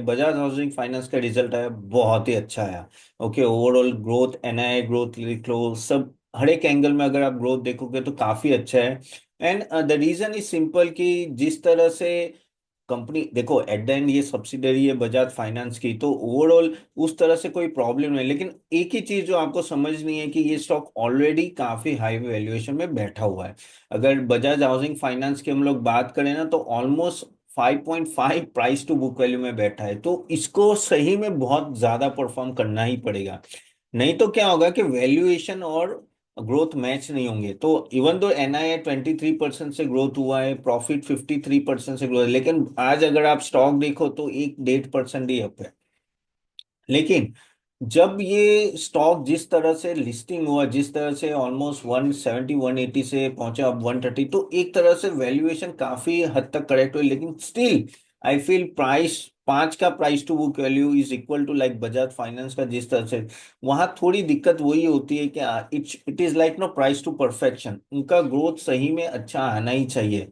Bajaj housing finance का result आया, बहुत ही अच्छा आया। Okay, overall growth, NI growth लिख लो, सब हर एक एंगल में अगर आप ग्रोथ देखोगे तो काफी अच्छा है। And the reason is simple कि जिस तरह से कंपनी, देखो एट द एंड ये सब्सिडरी है बजाज फाइनेंस की, तो ओवरऑल उस तरह से कोई प्रॉब्लम नहीं। लेकिन एक ही चीज जो आपको समझनी है कि ये स्टॉक ऑलरेडी काफी हाई वैल्यूएशन में बैठा हुआ है। अगर बजाज हाउसिंग फाइनेंस की हम लोग बात करें ना, तो almost 5.5 price to book value में बैठा है, तो इसको सही में बहुत ज्यादा परफॉर्म करना ही पड़ेगा। नहीं तो क्या होगा कि वैल्यूएशन और ग्रोथ मैच नहीं होंगे। तो इवन दो एनआईए 23% से ग्रोथ हुआ है, प्रॉफिट 53% से ग्रोथ है, लेकिन आज अगर आप स्टॉक देखो तो 1-1.5% ही अप है। लेकिन जब ये स्टॉक जिस तरह से लिस्टिंग हुआ, जिस तरह से ऑलमोस्ट 170 180 से पहुंचा अब 130, तो एक तरह से वैल्यूएशन काफी हद तक करेक्ट हुई। लेकिन स्टिल आई फील प्राइस, पांच का price to book value is equal to like Bajaj finance का, जिस तरह से वहां थोड़ी दिक्कत वही होती है कि it is like no price to perfection, उनका ग्रोथ सही में अच्छा आना ही चाहिए।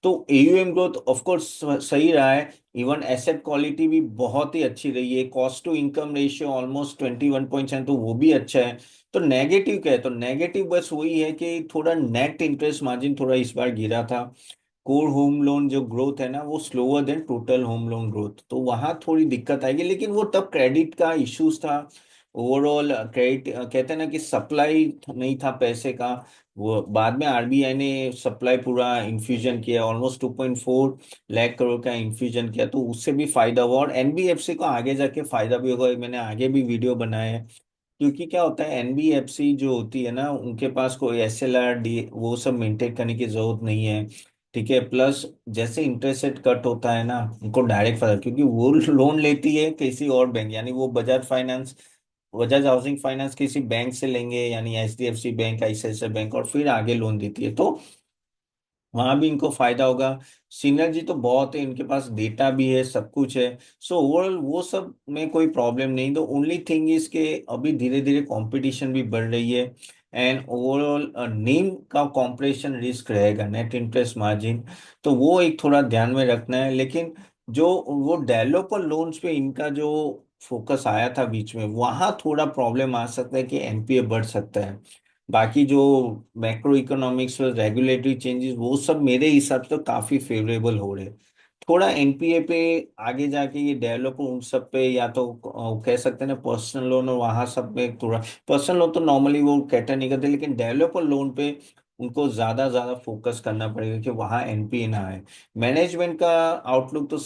तो एयूएम ग्रोथ ऑफ कोर्स सही रहा है, इवन एसेट क्वालिटी भी बहुत ही अच्छी रही है, cost to income ratio almost 21.7, तो वो भी अच्छा है। तो नेगेटिव क्या है, तो नेगेटिव बस वही है कि थोड़ा नेट इंटरेस्ट मार्जिन थोड़ा इस बार गिरा था। कोर होम लोन जो ग्रोथ है ना, वो slower then total home loan growth, तो वहां थोड़ी दिक्कत आएगी। लेकिन वो तब क्रेडिट का इश्यूज था, ओवरऑल क्रेडिट, कहते हैं ना कि सप्लाई नहीं था पैसे का। वो बाद में आरबीआई ने सप्लाई पूरा इन्फ्यूजन किया, ऑलमोस्ट 2.4 लाख करोड़ का इन्फ्यूजन किया, तो उससे भी फायदा हुआ और एनबीएफसी को आगे जाके फायदा भी होगा। मैंने आगे भी वीडियो बनाए हैं। क्योंकि क्या होता है, एनबीएफसी जो होती है ना, उनके पास कोई एसएलआर डी वो सब मेंटेन करने की जरूरत नहीं है। ठीक है, प्लस जैसे इंटरेस्ट रेट कट होता है ना, उनको डायरेक्ट फायदा, क्योंकि वो लोन लेती है किसी और बैंक, यानी वो Bajaj finance, Bajaj housing finance किसी बैंक से लेंगे, यानी एचडीएफसी बैंक, आईसीआईसीआई बैंक, और फिर आगे लोन देती है, तो वहां भी इनको फायदा होगा। सिनर्जी तो बहुत है, इनके पास डेटा भी है, सब कुछ है। सो ओवरऑल वो सब में कोई प्रॉब्लम नहीं। तो ओनली थिंग इज के अभी धीरे धीरे कंपटीशन भी बढ़ रही है, एंड ओवरऑल नेम का कॉम्प्रेशन रिस्क रहेगा, नेट इंटरेस्ट मार्जिन, तो वो एक थोड़ा ध्यान में रखना है। लेकिन जो वो डेवलपर लोन्स पे इनका जो फोकस आया था बीच में, वहां थोड़ा प्रॉब्लम आ सकता है कि एनपीए बढ़ सकता है। बाकी जो मैक्रो इकोनॉमिक्स और रेगुलेटरी चेंजेस, वो सब मेरे हिसाब से तो काफी फेवरेबल हो रहे हैं। थोड़ा एनपीए पे आगे जाके ये डेवलप उन सब पे, या तो कह सकते हैं ना पर्सनल लोन, और वहां सब पे थोड़ा, पर्सनल लोन तो नॉर्मली वो कैटर नहीं करते, लेकिन डेवलपर लोन पे उनको ज्यादा ज्यादा फोकस करना पड़ेगा कि वहां एनपीए ना आए। मैनेजमेंट का आउटलुक तो